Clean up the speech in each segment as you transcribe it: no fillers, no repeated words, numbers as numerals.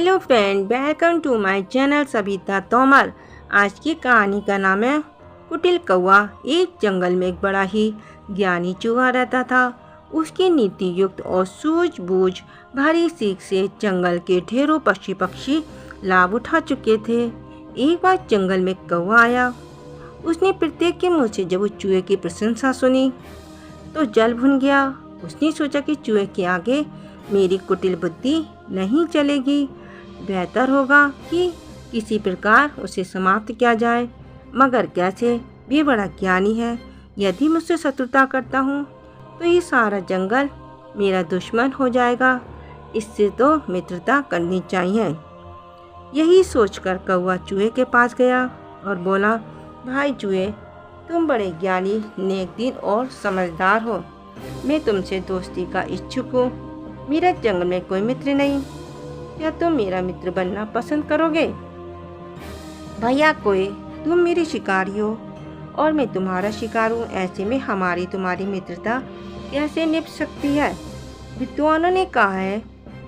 Hello friend, welcome to my channel Savita Tomar. आज की कहानी का नाम है कुटिल कौवा। एक जंगल में एक बड़ा ही ज्ञानी चूहा रहता था। उसकी नीति युक्त और सूझबूझ भारी सीख से जंगल के ढेरों पक्षी लाभ उठा चुके थे। एक बार जंगल में कौवा आया। उसने प्रत्येक के मुँह से जब उस चूहे की प्रशंसा सुनी तो जल भुन गया। उसने सोचा कि चूहे के आगे मेरी कुटिल बुद्धि नहीं चलेगी, बेहतर होगा कि किसी प्रकार उसे समाप्त किया जाए। मगर कैसे? भी बड़ा ज्ञानी है। यदि मुझसे शत्रुता करता हूँ तो ये सारा जंगल मेरा दुश्मन हो जाएगा। इससे तो मित्रता करनी चाहिए। यही सोचकर कौवा चूहे के पास गया और बोला, भाई चूहे, तुम बड़े ज्ञानी, नेकदिल और समझदार हो। मैं तुमसे दोस्ती का इच्छुक हूँ। मेरा जंगल में कोई मित्र नहीं। क्या तुम मेरा मित्र बनना पसंद करोगे? भैया कोई, तुम मेरी शिकारी हो और मैं तुम्हारा शिकार हूँ। ऐसे में हमारी तुम्हारी मित्रता कैसे निभ सकती है? विद्वानों ने कहा है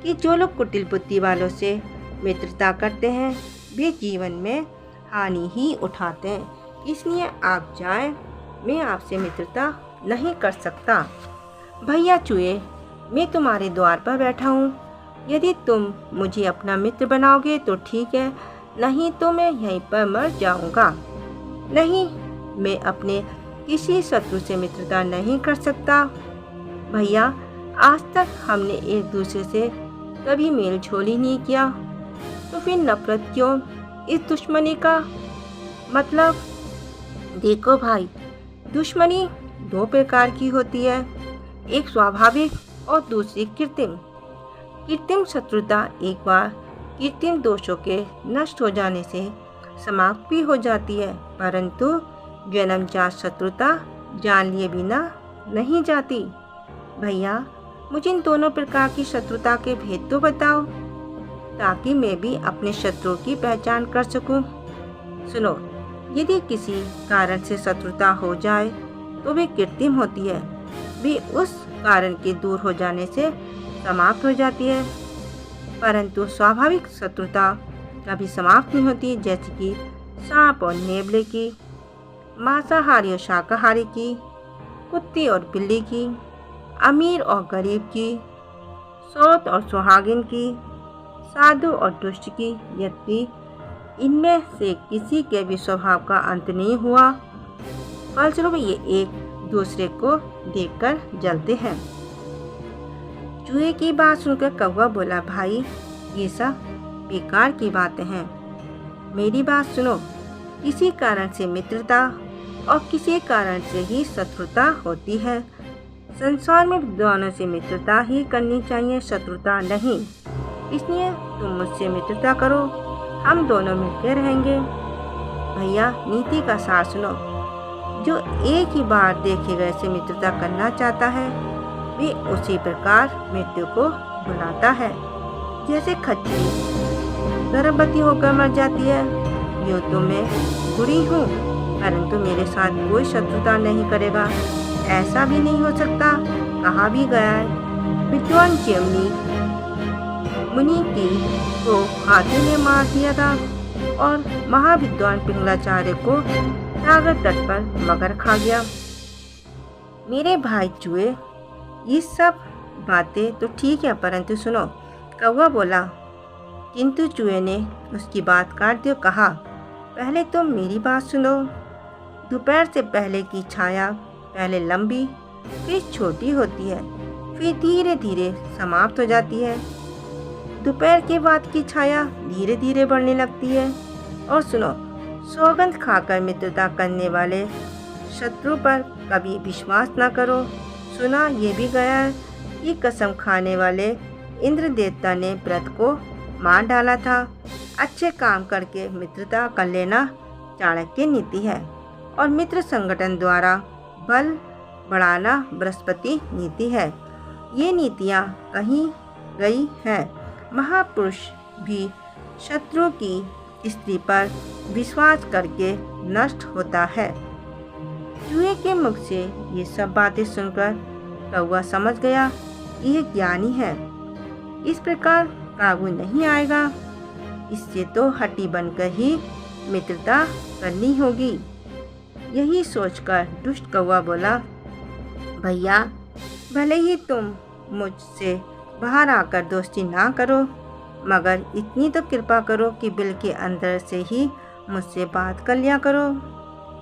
कि जो लोग कुटिल बुद्धि वालों से मित्रता करते हैं वे जीवन में हानि ही उठाते हैं। इसलिए आप जाएं, मैं आपसे मित्रता नहीं कर सकता। भैया चूहे, मैं तुम्हारे द्वार पर बैठा हूँ। यदि तुम मुझे अपना मित्र बनाओगे तो ठीक है, नहीं तो मैं यहीं पर मर जाऊँगा। नहीं, मैं अपने किसी शत्रु से मित्रता नहीं कर सकता। भैया, आज तक हमने एक दूसरे से कभी मेल झोल ही नहीं किया, तो फिर नफरत क्यों? इस दुश्मनी का मतलब? देखो भाई, दुश्मनी दो प्रकार की होती है, एक स्वाभाविक और दूसरी कृत्रिम। कृत्रिम शत्रुता एक बार कृत्रिम दोषों के नष्ट हो जाने से समाप्त भी हो जाती है, परंतु जन्मजात शत्रुता जान लिए बिना नहीं जाती। भैया, मुझे इन दोनों प्रकार की शत्रुता के भेद तो बताओ, ताकि मैं भी अपने शत्रुओं की पहचान कर सकूं। सुनो, यदि किसी कारण से शत्रुता हो जाए तो वे कृत्रिम होती है। वे उस कारण के दूर हो जाने से समाप्त हो जाती है, परंतु स्वाभाविक शत्रुता कभी समाप्त नहीं होती, जैसे कि सांप और नेवले की, मांसाहारी और शाकाहारी की, कुत्ते और बिल्ली की, अमीर और गरीब की, सौत और सुहागिन की, साधु और दुष्ट की। यदि इनमें से किसी के भी स्वभाव का अंत नहीं हुआ, फलस्वरूप ये एक दूसरे को देखकर जलते हैं। चूहे की बात सुनकर कौवा बोला, भाई ये सब बेकार की बातें हैं। मेरी बात सुनो, किसी कारण से मित्रता और किसी कारण से ही शत्रुता होती है। संसार में विद्वानों से मित्रता ही करनी चाहिए, शत्रुता नहीं। इसलिए तुम मुझसे मित्रता करो, हम दोनों मिलकर रहेंगे। भैया, नीति का सार सुनो। जो एक ही बार देखे गए से मित्रता करना चाहता है वे उसी प्रकार मृत्यु को बुलाता है। जैसे खच्चरी गर्भवती होकर मर जाती है, यूँ तो मैं बुरी हूँ, परंतु मेरे साथ कोई शत्रुता नहीं करेगा, ऐसा भी नहीं हो सकता। कहा भी गया है, विद्वान जैमिनी मुनि की को हाथी ने मार दिया था और महाविद्वान पिंगलाचार्य को सागर तट पर मगर खा गया। मेरे भाई चूहे, ये सब बातें तो ठीक है, परंतु सुनो। कौवा बोला, किंतु चूहे ने उसकी बात काट दी और कहा, पहले तुम मेरी बात सुनो। दोपहर से पहले की छाया पहले लंबी फिर छोटी होती है, फिर धीरे धीरे समाप्त हो जाती है। दोपहर के बाद की छाया धीरे धीरे बढ़ने लगती है। और सुनो, सौगंध खाकर मित्रता करने वाले शत्रु पर कभी विश्वास न करो। सुना ये भी गया है कि कसम खाने वाले इंद्र देवता ने व्रत को मार डाला था। अच्छे काम करके मित्रता कर लेना चाणक्य नीति है, और मित्र संगठन द्वारा बल बढ़ाना बृहस्पति नीति है। ये नीतियाँ कहीं गई हैं। महापुरुष भी शत्रु की स्त्री पर विश्वास करके नष्ट होता है। चूहे के मुख से ये सब बातें सुनकर कौवा समझ गया कि ये ज्ञानी है, इस प्रकार काबू नहीं आएगा। इससे तो हड्डी बनकर ही मित्रता करनी होगी। यही सोचकर दुष्ट कौवा बोला, भैया भले ही तुम मुझसे बाहर आकर दोस्ती ना करो, मगर इतनी तो कृपा करो कि बिल के अंदर से ही मुझसे बात कर लिया करो।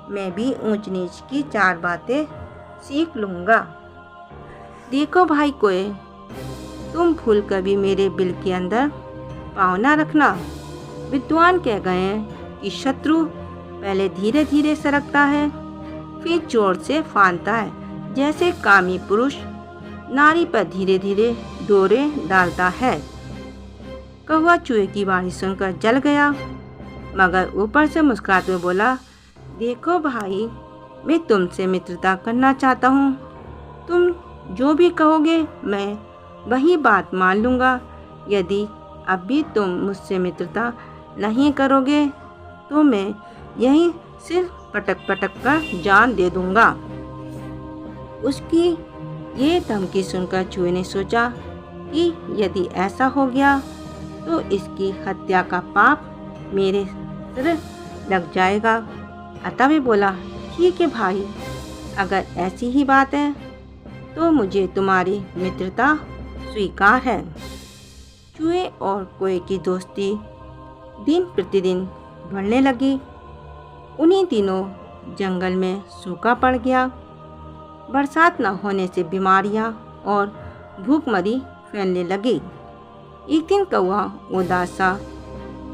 मैं भी ऊंच नीच की 4 बातें सीख लूँगा। देखो भाई कोए, तुम भूल कर भी मेरे बिल के अंदर पाँव ना रखना। विद्वान कह गए हैं कि शत्रु पहले धीरे धीरे सरकता है, फिर जोर से फांदता है। जैसे कामी पुरुष नारी पर धीरे धीरे डोरे डालता है। कौवा चूहे की वाणी सुनकर जल गया, मगर ऊपर से मुस्कुराते हुए बोला, देखो भाई, मैं तुमसे मित्रता करना चाहता हूँ। तुम जो भी कहोगे मैं वही बात मान लूँगा। यदि अब भी तुम मुझसे मित्रता नहीं करोगे तो मैं यहीं सिर्फ पटक पटक कर जान दे दूँगा। उसकी ये धमकी सुनकर चूहे ने सोचा कि यदि ऐसा हो गया तो इसकी हत्या का पाप मेरे सिर लग जाएगा। अतः वे बोला, ठीक है भाई, अगर ऐसी ही बात है तो मुझे तुम्हारी मित्रता स्वीकार है। चूहे और कोए की दोस्ती दिन प्रतिदिन बढ़ने लगी। उन्हीं दिनों जंगल में सूखा पड़ गया। बरसात न होने से बीमारियां और भूखमरी फैलने लगी। एक दिन कौवा उदास सा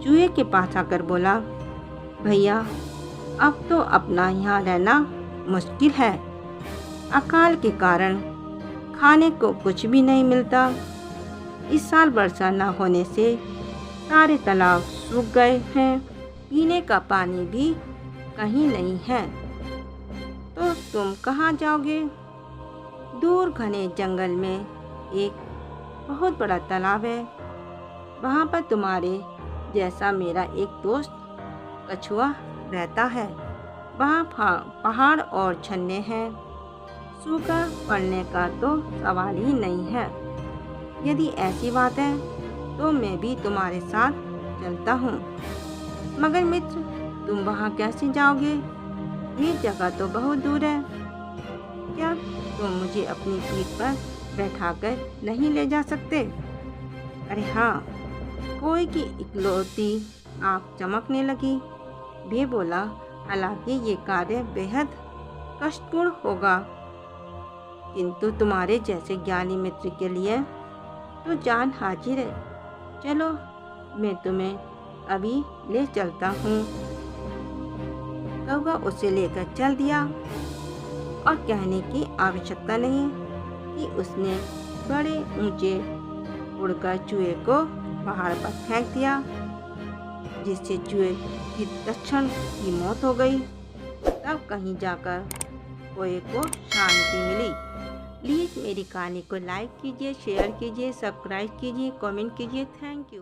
चूहे के पास आकर बोला, भैया अब तो अपना यहाँ रहना मुश्किल है। अकाल के कारण खाने को कुछ भी नहीं मिलता। इस साल वर्षा न होने से सारे तालाब सूख गए हैं। पीने का पानी भी कहीं नहीं है। तो तुम कहाँ जाओगे? दूर घने जंगल में एक बहुत बड़ा तालाब है। वहाँ पर तुम्हारे जैसा मेरा एक दोस्त कछुआ रहता है। वहाँ पहाड़ और झरने हैं। सूखा पड़ने का तो सवाल ही नहीं है। यदि ऐसी बात है तो मैं भी तुम्हारे साथ चलता हूँ। मगर मित्र, तुम वहाँ कैसे जाओगे? ये जगह तो बहुत दूर है। क्या तुम मुझे अपनी पीठ पर बैठाकर नहीं ले जा सकते? अरे हाँ, कोई की इकलौती आँख चमकने लगी। वे बोला, हालांकि ये कार्य बेहद कष्टपूर्ण होगा, किंतु तुम्हारे जैसे ज्ञानी मित्र के लिए तो जान हाजिर है। चलो मैं तुम्हें अभी ले चलता हूँ। कौवा उसे लेकर चल दिया और कहने की आवश्यकता नहीं कि उसने बड़े ऊंचे उड़कर चूहे को पहाड़ पर फेंक दिया, जिससे चूहे की तत्क्षण की मौत हो गई। तब कहीं जाकर कोए को शांति मिली। प्लीज़ मेरी कहानी को लाइक कीजिए, शेयर कीजिए, सब्सक्राइब कीजिए, कमेंट कीजिए। Thank you.